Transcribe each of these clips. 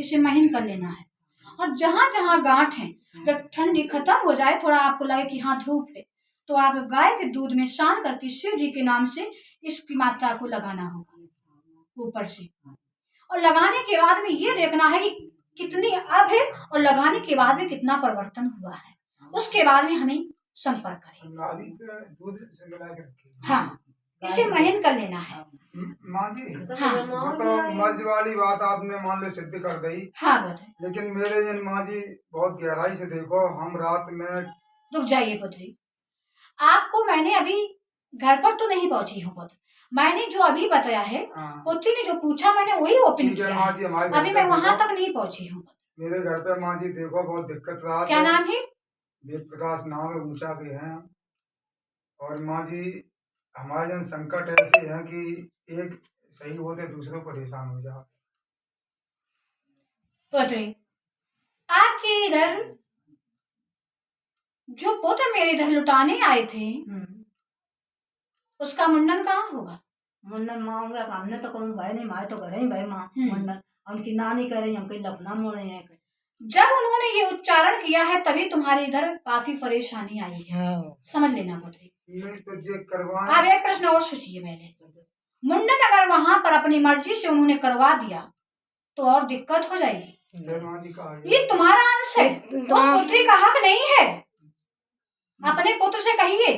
इसे महीन कर लेना है। और जहाँ जहाँ गांठ है, जब ठंडी खत्म हो जाए, थोड़ा आपको लगे कि हाँ धूप है, तो आप गाय के दूध में सान करके शिव जी के नाम से इसकी मात्रा को लगाना होगा ऊपर से। और लगाने के बाद में ये देखना है कि कितनी अब है और लगाने के बाद में कितना परिवर्तन हुआ है। उसके बाद में हमें संपर्क करें। हाँ, इसे महीन कर लेना है। माँ जी, हाँ, वो तो मर्ज वाली बात आपने मान लो सिद्ध कर दी। हाँ बताए। लेकिन मेरे जन माँ जी बहुत गहराई से देखो, हम रात में। रुक जाइए पुत्री, आपको मैंने अभी घर पर तो नहीं पहुंची हूँ पुत्र। मैंने जो अभी बताया है, पुत्री ने जो पूछा मैंने वही ओपन किया माँ जी, है। अभी मैं वहाँ तक नहीं पहुंची हूँ। मेरे घर पे माँ जी देखो बहुत दिक्कत रहा। क्या नाम है? वेद प्रकाश नाम है, ऊंचा के हैं। और माँ जी हमारे जन संकट ऐसे है कि एक सही होते दूसरों परेशान हो जाते। पुत्री, आपके इधर जो पुत्र मेरे इधर लुटाने आए थे, उसका मुंडन कहाँ होगा? मुंडन माँ होगा, हमने तो कहूँ भाई नहीं, माए तो करे ही भाई माँ मुंडन। उनकी नानी कह रही, हम कहीं लखनऊ मोड़े हैं। जब उन्होंने ये उच्चारण किया है तभी तुम्हारे इधर काफी परेशानी आई है। समझ लेना पुत्री। आप एक प्रश्न और सोचिए पहले। मुंडन अगर वहां पर अपनी मर्जी से उन्होंने करवा दिया तो और दिक्कत हो जाएगी। ये तुम्हारा अंश है, उस पुत्री का हक नहीं है। अपने पुत्र से कहिए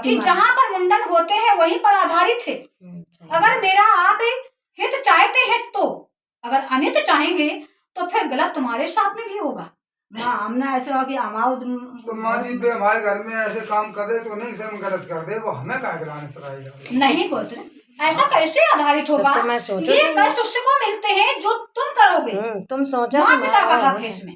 कि जहाँ पर मुंडन होते हैं वहीं पर आधारित है। अगर मेरा आप हित चाहते हैं तो, अगर अनित चाहेंगे तो फिर गलत तुम्हारे साथ में भी होगा। माँ हमने ऐसे हो कि हमारे तो माँ जी हमारे घर में ऐसे काम कर दे तो नहीं से हम गलत कर दे, वो हमें क्या कराने से नहीं पुत्र, ऐसा कैसे आधारित होगा? तो ये कष्ट उससे को मिलते हैं जो तुम करोगे। तुम सोचो माँ पिता का हक है इसमें।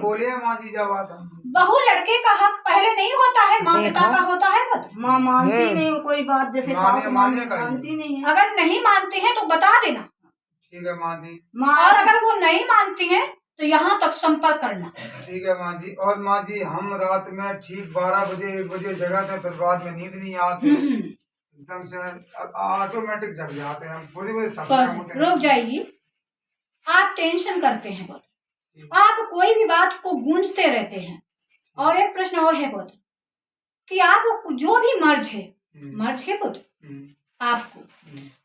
बोलिए माँ जी, जब बात बहू लड़के का हक पहले नहीं होता है, माँ पिता का होता है पुत्र। माँ मानती नहीं कोई बात, जैसे मानती नहीं है। अगर नहीं मानती है तो बता देना। ठीक है माँ जी। और अगर वो नहीं मानती है तो यहाँ तक संपर्क करना। ठीक है माँ जी। और माँ जी हम रात में ठीक 12 बजे 1 बजे जगाते, फिर बाद में नींद नहीं आती, एकदम से ऑटोमेटिक जग जाते हैं। रुक जाइए, आप टेंशन करते हैं बहुत, आप कोई भी बात को गूंजते रहते हैं। और एक प्रश्न और है पुत्र कि आप जो भी मर्ज है पुत्र आपको,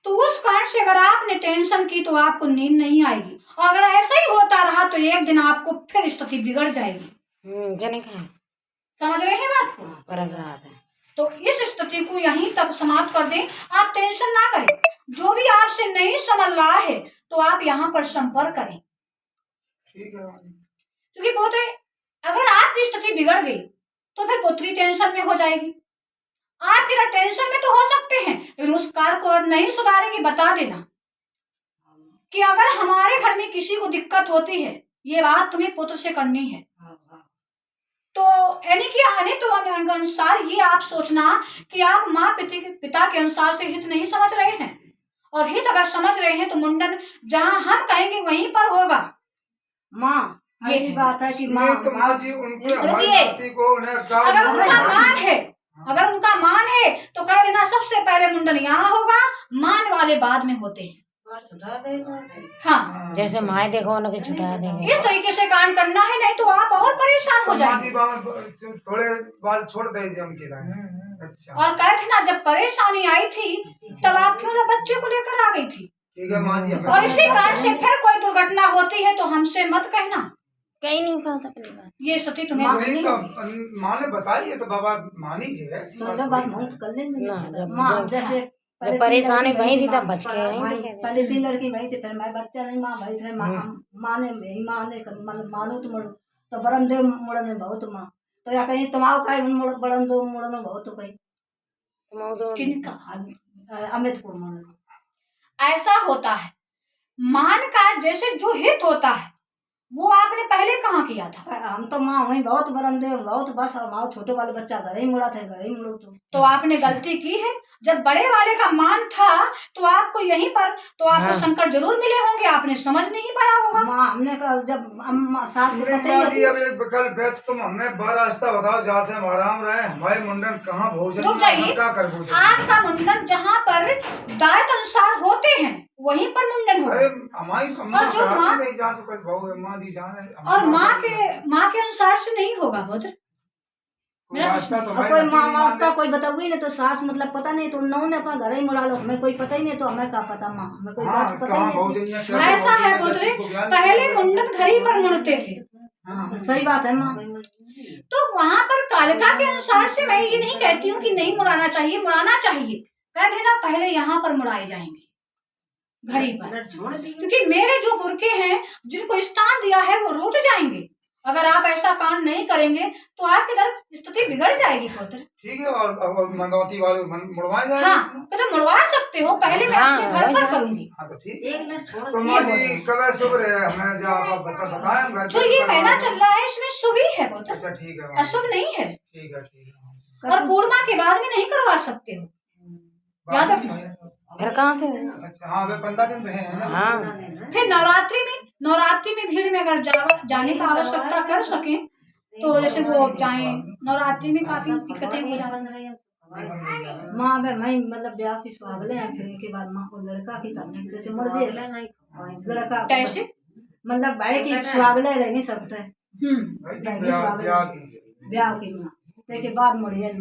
तो उस कारण से अगर आपने टेंशन की तो आपको नींद नहीं आएगी। और अगर ऐसा ही होता रहा तो एक दिन आपको फिर स्थिति बिगड़ जाएगी। समझ रहे हैं बात को? तो इस स्थिति को यहीं तक समाप्त कर दें। आप टेंशन ना करें, जो भी आपसे नहीं समझ रहा है तो आप यहाँ पर संपर्क करें। ठीक है। क्योंकि पुत्री अगर आपकी स्थिति बिगड़ गई तो फिर पुत्री टेंशन में हो जाएगी। आप किधर टेंशन में तो हो सकते हैं, लेकिन उस कार्य को नहीं सुधारेंगे। बता देना कि अगर हमारे घर में किसी को दिक्कत होती है, ये बात तुम्हें पुत्र से करनी है। तो यानी कि आने तो अनुसार ये आप सोचना कि आप माँ पिता के अनुसार से हित नहीं समझ रहे हैं। और हित अगर समझ रहे हैं तो मुंडन जहाँ हम कहेंगे वहीं पर होगा। माँ ये बात है कि माँ तो माँ जी उनके अगर उनका मान है तो कह देना सबसे पहले मुंडन यहाँ होगा, मान वाले बाद में होते हैं। हाँ, जैसे माए देखो उन्हें छुटा देंगे। इस तरीके से काम करना है, नहीं तो आप और परेशान हो जाएंगे। थोड़े बाल छोड़ दीजिए उनके। अच्छा। और कहे थे ना जब परेशानी आई थी तब आप क्यों ना बच्चे को लेकर आ गई थी। ठीक है माँ जी। और इसी कारण से फिर कोई दुर्घटना होती है तो हमसे मत कहना। कहीं नहीं कहता अपनी बात। ये स्थिति तुम्हें नहीं तो माँ ने बताई है तो बाबा मानी जी है। जैसे परेशानी वही थी तब बच के पहले 3 लड़की वही थी, फिर मैं बच्चा नहीं माँ भाई, फिर माँ ने मानो तो बरन दे मुड़न में बहुत माँ तो या कहीं तुम्हारा कहीं बड़न दो मुड़न में बहुत कहीं अमित को मुड़न। ऐसा होता है, मान का जैसे जो हित होता है वो आपने पहले कहाँ किया था? हम तो माँ वही बहुत बरंदे बहुत बस, और माँ छोटे वाले बच्चा घर ही मुड़ा थे, घर ही मुड़ो तो आपने गलती की है। जब बड़े वाले का मान था तो आपको यहीं पर तो आपको संकट जरूर मिले होंगे, आपने समझ नहीं पाया होगा। माँ हमने जब सास को जी अब एक विकल्प है, तुम हमें 12 रास्ता बताओ जहाँ से हम आराम रहे। हमारे मुंडन कहाँ भोजन आपका मुंडन जहाँ पर दायित्व अनुसार होते हैं वहीं पर मुंडन अरे होगा। हमारी अम्मा और जो माँ कराती नहीं जा तो कुछ बहु अम्मा जी जाने और माँ के अनुसार से नहीं होगा पुत्र। कोई रास्ता तो और हमारी कोई नदी माँ नहीं मान वास्ता दे। कोई बताऊगी नहीं तो सास मतलब पता नहीं तो उन्होंने अपना घर ही मुड़ा लो, हमें कोई पता ही नहीं तो हमें क्या पता माँ, हमें कोई हाँ बात पता कहाँ ही बहु नहीं थी। जनिया कैसे ऐसा बहु है जनिया पुत्र, चीज को ज्ञान पहले नहीं मुंडन घर ही पर मुड़ते थे। हाँ सही बात है माँ। तो वहां पर कालिका के अनुसार से मैं ये नहीं कहती हूँ कि नहीं मुड़ाना चाहिए, मुड़ाना चाहिए। कह देना पहले यहाँ पर मुड़ाए जाएंगे घड़ी पर, क्योंकि मेरे जो पुरखे हैं जिनको स्थान दिया है वो रूठ जाएंगे। अगर आप ऐसा काम नहीं करेंगे तो आपकी तरफ स्थिति बिगड़ जाएगी पुत्र। ठीक है। और मंगौती वाले मुड़वाए जाए। हाँ तो मुड़वा सकते हो, पहले मैं हाँ, अपने घर हो पर जाए। करूंगी। हाँ तो ठीक एक है। मिनट छोड़ तो माँ जी कब है शुभ है हमें जो आप बताएं हम घर जो पे ये करवा महीना दें। चल रहा है इसमें शुभ ही है पुत्र, अच्छा ठीक है माँ जी, अशुभ नहीं है। ठीक है ठीक है। और पूर्णिमा के बाद में नहीं करवा सकते हो, याद बाद रखना। में है। फिर कहाँ थे? अच्छा हाँ वे 15 दिन तो है ना। हाँ फिर नवरात्रि में भीड़ में अगर जाने का आवश्यकता कर सके तो जैसे वो जाए, नवरात्रि में काफी दिक्कतें हो जाती हैं। माँ बे मैं मतलब ब्याह की सुहागले हैं, फिर के बाद माँ को लड़का की करने की जैसे मर्जी है लड़का कैसे? मतलब भाई की सुहागले रह नहीं सकते ब्याह की माँ के बाद मुड़िए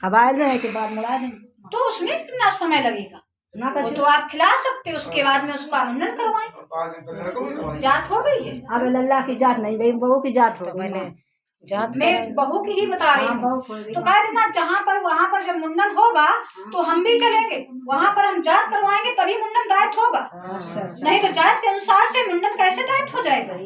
खबाए दे के बाद मुड़ा दे। तो उसमें कितना समय लगेगा? ना वो तो आप खिला सकते हो, उसके बाद में उसका मुंडन करवाएं। जात हो गई है। अब लल्ला की जात नहीं भाई बहू की जात हो तो गई पहले माँ। जात मैं बहू की ही बता रही हाँ, हूँ। बहू खोल दी तो माँ। कह देना जहाँ पर वहाँ पर जब मुंडन होगा तो हम भी चलेंगे, वहाँ पर हम जात करवाएंगे तभी मुंडन दायित होगा। नहीं तो जात के अनुसार से मुंडन कैसे दायित हो जाएगा?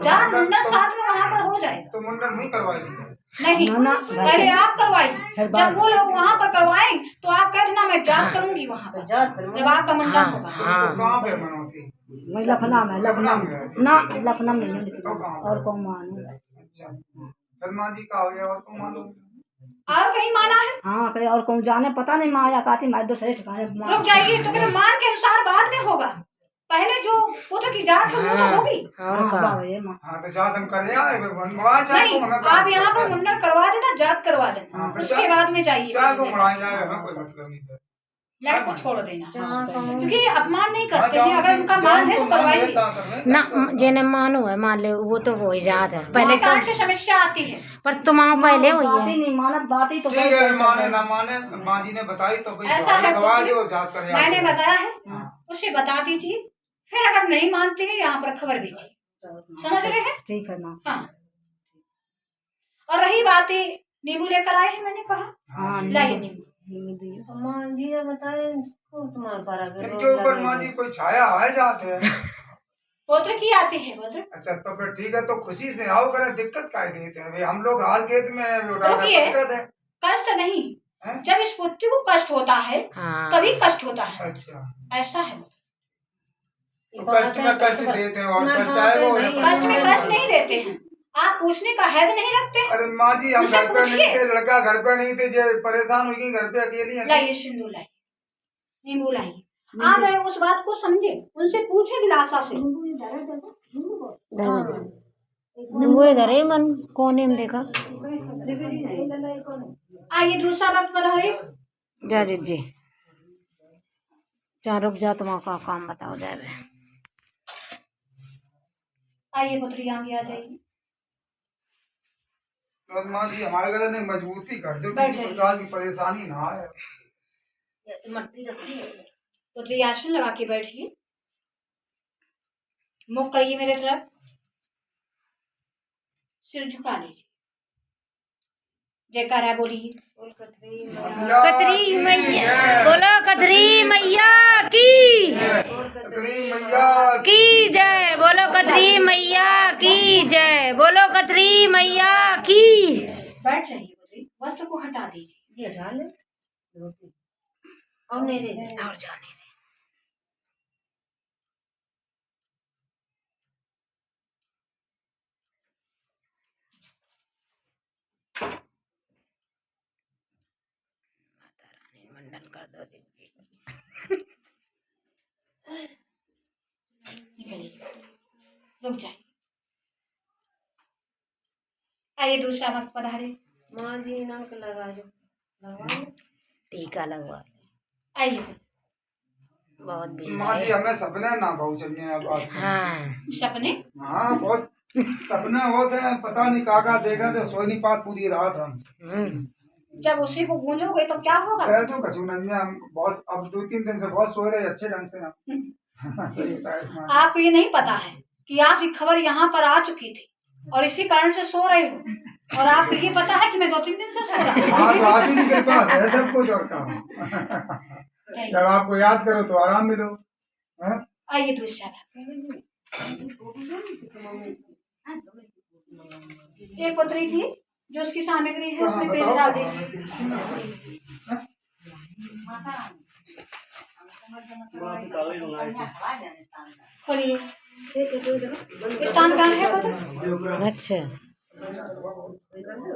जात मुंडन साथ में वहाँ पर हो जाएगा। तो मुंडन नहीं करवाई दी नहीं, पहले आप करवाइए। जब वो लोग वहाँ पर करवाएं तो आप कह देना मैं जात करूंगी वहाँ पर, जब आपका मुंडन होगा। हाँ कहाँ पे मनौती? मैं लखनऊ में ना लखनऊ में नहीं तो कहाँ और कौन मानू। अच्छा फिर माँ जी का हो गया और तुम मानो और कहीं माना है? हाँ कहीं और कौन जाने पता नहीं माँ या काती मैं दूसरे ठिकाने रुक जाइए, तो कहते मान के अनुसार बाद में होगा, पहले जो पुत्र की जात है वो तो होगी। और का माँ हाँ तो शायद हम करें यार मुड़ाए चाहे नहीं, को हमें आप यहाँ पर मुंडन करवा देना, जात करवा देना, हाँ, उसके बाद में जाइए। चाहे को मुड़ाए जाए हमें कोई मतलब नहीं है। लड़के को छोड़ देना, क्योंकि अपमान नहीं करते हैं। अगर उनका मान है तो करवाइए। ना जेने मानू है मान ले वो तो हो ही जात है पहले पहले कारण से समस्या आती है। पर तुम्हारा पहले हुई बात है। ही नहीं मानत बात ही तो ठीक है माने ना माने माँ जी ने बताई तो कोई ऐसा है गवा पुत्री, दो जात करे मैंने बताया है उसे बता दीजिए, फिर अगर नहीं मानते हैं यहाँ पर खबर भेजिए, समझ रहे हैं? ठीक है माँ। हाँ, और रही बातें नींबू लेकर आए हैं, मैंने कहा हाँ लाइए नींबू। इनके ऊपर माँ जी कोई छाया है जाते हैं। पोत्र की आती है पुत्र। अच्छा तो फिर ठीक है तो खुशी से आओ करें दिक्कत काय देते हैं भाई हम लोग हाल खेत में हैं, उठा कर रुकिए। दिक्कत है। कष्ट नहीं, हैं? जब इस पुत्री को कष्ट होता है हाँ तभी कष्ट होता है, अच्छा ऐसा है। तो कष्ट में कष्ट देते हैं और कष्ट आएगा और कष्ट में कष्ट नहीं देते हैं, आप पूछने का हैद नहीं रखते हैं। अरे माँ जी हम मुझसे घर पे नहीं पूछिए। थे लड़का घर पे नहीं थे जो परेशान हुई घर पे अकेली है। लाइए सिंधु, लाइए नींबू, लाइए। आप मैं उस बात को समझे, उनसे पूछे दिलासा से। वो इधर है मन कोने में देखा आइए दूसरा वक्त बढ़ाइए। जा जी चार रुक जा तुम का काम बताओ जाए। आइए पुत्री आगे आ जाइए। तो माँ जी हमारे घर ने मजबूती कर दो बैठ किसी जाइए। प्रकार की परेशानी ना आए। पुत्री आसन लगा के बैठिए, मुख करिए मेरे तरफ, सिर झुका लीजिए, जयकारा बोलिए। कतरी मैया बोलो, कतरी मैया की कतरी मैया की जय बोलो, कतरी मैया की जय बोलो, कतरी मैया की। बैठ जाइए पुत्री, वस्त्र को हटा दीजिए। ये डाल और जाने मंडन कर दो निकलिए, रुक जाइए। आइए दूसरा वक्त पधारे। माँ जी नमक लगा दो टीका लगवा आइए बहुत भीड़ माँ है। जी हमें सपने ना भाव चलिए अब आज से। हाँ सपने हाँ बहुत सपने होते हैं, पता नहीं काका देखा तो सोई नहीं पात पूरी रात हम। जब उसी को गूंजोगे तो क्या होगा? ऐसो कछु नहीं है, हम बहुत अब 2-3 दिन से बहुत सो रहे अच्छे ढंग से हम। सही होता है माँ। आपको ये नहीं पता है कि आपकी खबर यहाँ पर आ चुकी थी और इसी कारण से सो रहे हो, और आपको ये पता है कि मैं 2-3 दिन से सो रहा हूँ। हाँ तो आप ही के पास है सब कुछ और काम। जब आपको याद करो तो आराम मिलो। हाँ? आइए दूसरी साहब, एक पत्री थी जो उसकी सामग्री है उसमें पेज डाल दीजिए। खोलिए, स्टैंड कहाँ है पत्र? अच्छा